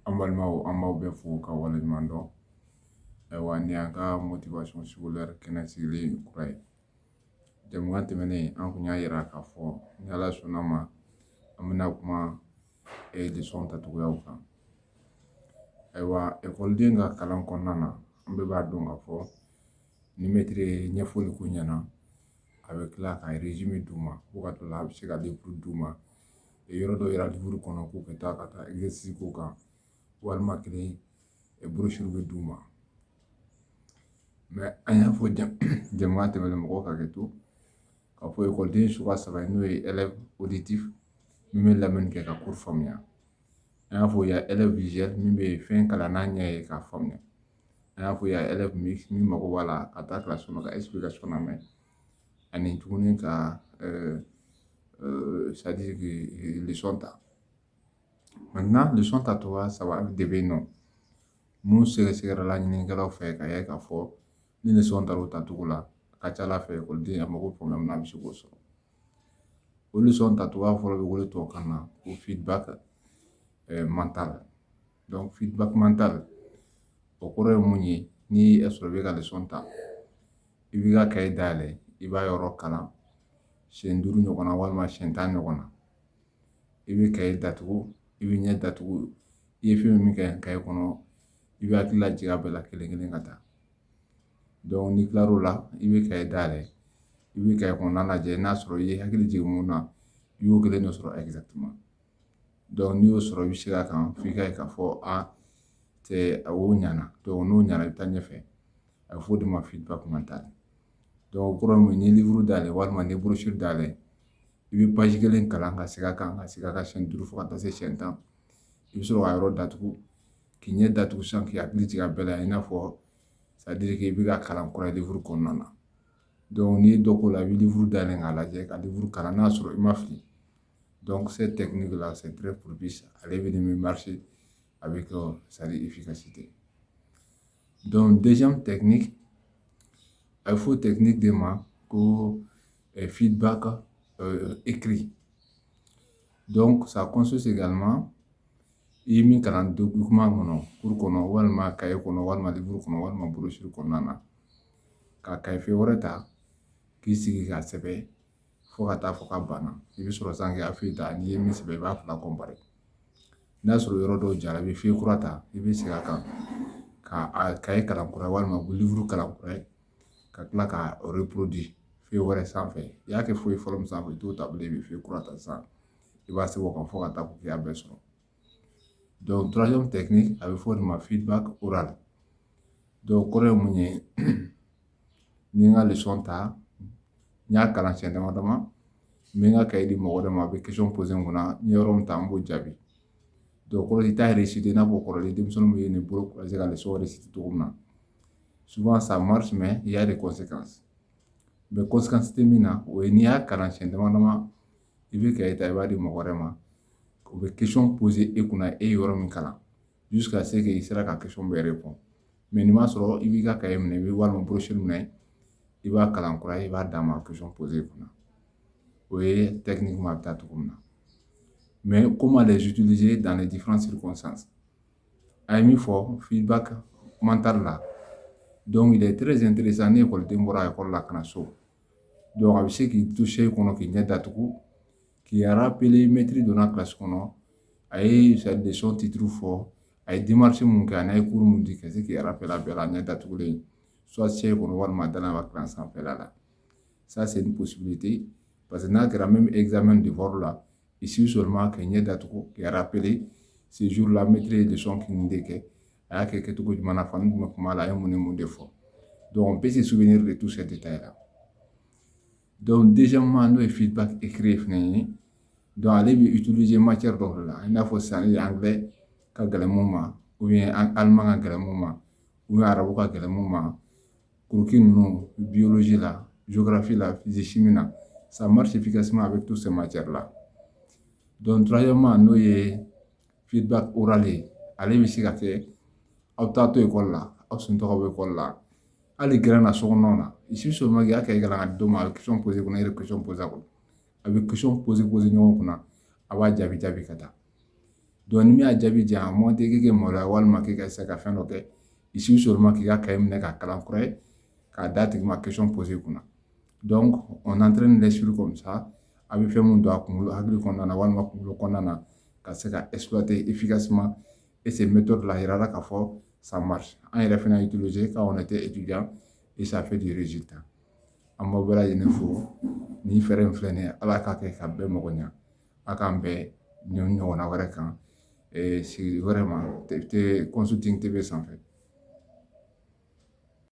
An balimaw an b'aw bɛɛ fo ka waleɲuman dɔn. Ayiwa ni y'an ka motivation scolaire kɛnɛ sigilen kura ye. Jɛmukan tɛmɛnen an kun y'a yira k'a fɔ ni Ala sɔnn'a ma an bɛna kuma leçon tacogoyaw kan. Ayiwa ekɔliden ka kalan kɔnɔna na an bɛɛ b'a dɔn k'a fɔ ni maître ye ɲɛfɔli k'u ɲɛna a bɛ tila ka résumé d'u ma wagati dɔ la a bɛ se ka livre d'u ma yɔrɔ dɔ yira livre kɔnɔ k'u ka taa exercice k'u kan walima kelen brochure bɛ d'u ma. Mais an y'a fɔ jɛmukan tɛmɛnen mɔgɔw ka hakɛ to k'a fɔ ekɔliden suguya saba n'o ye élève auditif min bɛ lamɛnni kɛ ka cours faamuya. An y'a fɔ il y a élève visuel min bɛ fɛn kalan n'a ɲɛ ye k'a faamuya. An y'a fɔ il y a élève mixte min mago b'a la ka taa classe kɔnɔ ka explication lamɛn ani tuguni ka c'est-à-dire que leçon ta. Maintenant leçon tacogoya saba de bɛ yen nɔ mun sɛgɛsɛgɛra ɲininnikɛlaw fɛ k'a ye k'a fɔ ni leçon taara o tacogo la a ka ca Ala fɛ ekɔliden a mago bɛ fɛn min na a bɛ se k'o sɔrɔ. O leçon tacogoya fɔlɔ bɛ wele tubabukan na ko feedback mental. Donc feedback mental o kɔrɔ ye mun ye ni est sɔrɔ i bɛ ka leçon ta i b'i ka cahier dayɛlɛ i b'a yɔrɔ kalan siɲɛ 5 ɲɔgɔn na walima siɲɛ 10 ɲɔgɔn na. I bɛ cahier datugu i bɛ ɲɛ datugu i ye fɛn min kɛ cahier kɔnɔ i bɛ hakili lajigin a bɛɛ la kelen kelen ka taa. Donc n'i kilar'o la i bɛ cahier dayɛlɛ i bɛ cahier kɔnɔna lajɛ n'a sɔrɔ i ye hakili jigin mun na i y'o kelen de sɔrɔ exactement. Donc n'i y'o sɔrɔ i bɛ segin a kan f'i ka ye k'a fɔ o ɲana. Donc n'o ɲana i bɛ taa ɲɛfɛ a bɛ fɔ o de ma feedback mental. Donc o kɔrɔ ye mun ye n'i ye livre dayɛlɛ walima n'i ye brochure dayɛlɛ i bɛ page kelen kalan ka segin a kan siɲɛ 5 fo ka taa se siɲɛ 10 i bɛ sɔrɔ ka yɔrɔ datugu k'i ɲɛ datugu sisan k'i hakili jigin a bɛɛ la i n'a fɔ c'est-à-dire que i bɛ ka kalan kura ye livre kɔnɔna na. Donc n'i ye dɔ k'o la i bɛ livre dayɛlɛ k'a lajɛ ka livre kalan n'a sɔrɔ i ma fili. Donc cette technique là c'est très propice ale bɛ marcher avec c'est-à-dire efficacité. Donc deuxième technique a bɛ fɔ technique de ma ko feedback écrit. Donc ça consiste également i ye min kalan document kɔnɔ cours kɔnɔ walima cahier kɔnɔ walima livre kɔnɔ walima brochure kɔnɔna na ka cahier feuille wɛrɛ ta k'i sigi k'a sɛbɛn fo ka taa fɔ k'a banna i bɛ sɔrɔ sisan k'i ka feuille ta n'i ye min sɛbɛn i b'a fila comparer. N'a sɔrɔ yɔrɔ dɔw jara i bɛ feuille kura ta i bɛ segin a kan ka cahier kalan kura ye walima livre kalan kura ye ka tila ka reproduire feuille wɛrɛ sanfɛ i y'a kɛ feuille fɔlɔ min sanfɛ i t'o ta bilen i bɛ feuille kura ta sisan i b'a sɛbɛn o kan fo ka taa fɔ k'i y'a bɛɛ sɔrɔ. Donc troisième technique a bɛ fɔ o de ma feedback oral. Donc kɔrɔ ye mun ye ni n ka leçon ta n y'a kalan siɲɛ dama dama n bɛ n ka cahier di mɔgɔ dɔ ma a bɛ question poser n kunna n ye yɔrɔ min ta n b'o jaabi. Donc kɔrɔ i t'a réciter i n'a fɔ kɔrɔlen denmisɛnninw bɛ nin bolo croiser ka leçon réciter cogo min na. Souvent ça marche mais il y a des conséquences. Mais conséquence tɛ min na o ye n'i y'a kalan siɲɛ dama dama i bɛ cahier ta i b'a di mɔgɔ wɛrɛ ma o bɛ question poser e kunna e ye yɔrɔ min kalan jusqu'à ce que i sera ka question bɛɛ répond. Mais n'i m'a sɔrɔ i b'i ka cahier minɛ i bɛ walima brochure minɛ i b'a kalan kura ye i b'a d'a ma question poser kunna. O ye techniquement a bɛ taa cogo min na. Mais comment les utiliser dans les différentes circonstances? A ye min fɔ feedback mental la. Donc il est très intéressant ni ekɔliden bɔra école la ka na so. Donc a bɛ se k'i to chaise kɔnɔ k'i ɲɛ datugu k'i rappeler maître donna classe kɔnɔ a ye leçon titre fɔ a ye démarche mun kɛ a n'a ye cours mun di ka se k'i rappeler a bɛɛ la a ɲɛ datugulen soit chaise kɔnɔ walima dalen a ka classe sanfɛla la. Ça c'est une possibilité parce que n'a kɛra même examen devoir la il suffit seulement k'i ɲɛ datugu k'i rappeler ce jour là maître ye leçon nin de kɛ a y'a kɛ kɛcogo jumɛn na fan jumɛn kuma la a ye mun ni mun de fɔ. Donc on peut se souvenir de tous ces détails là. Donc deuxièmement n'o ye feedback écrit fɛnɛ ye donc ale bɛ utiliser matière dɔw de la i n'a fɔ sisan anglais ka gɛlɛn mun ma ou bien allemand ka gɛlɛn mun ma ou bien arabu ka gɛlɛn mun ma croquis ninnu biologie la géographie la physique chimie na ça marche efficacement avec toutes ces matières là. Donc troisièmement n'o ye feedback oral ye ale bɛ se ka kɛ aw taa to école la aw sentɔgɔ bɛ école la hali gɛrɛn na sokɔnɔnaw na il suffit seulement k'i ka cahier kalan ka di dɔ ma a bɛ question poser kunna e yɛrɛ question poser a kɔnɔ a bɛ question poser ɲɔgɔn kunna a b'a jaabi jaabi ka taa. Donc ni min y'a jaabi di yan a mɔn tɛ k'e kɛ malo ye walima k'e ka se ka fɛn dɔ kɛ il suffit seulement k'i ka kaye minɛ ka kalan kura ye k'a d'a tigi ma question posé kunna. Donc on entraîne l'esprit comme ça a bɛ fɛn mun don a kunkolo hakili kɔnɔna na walima kunkolo kɔnɔna na ka se ka exploiter efficacement et ces méthodes là yira la k'a fɔ ça marche. An yɛrɛ fana y'a utiliser quand on était étudiant et ça fait du résultat. An b'aw bɛɛ lajɛlen fo nin fɛɛrɛ in filɛ nin ye ala k'a kɛ ka bɛɛ mago ɲa a k'an bɛɛ ɲɔgɔnna wɛrɛ kan sigi wɛrɛ ma Consulting TV sanfɛ.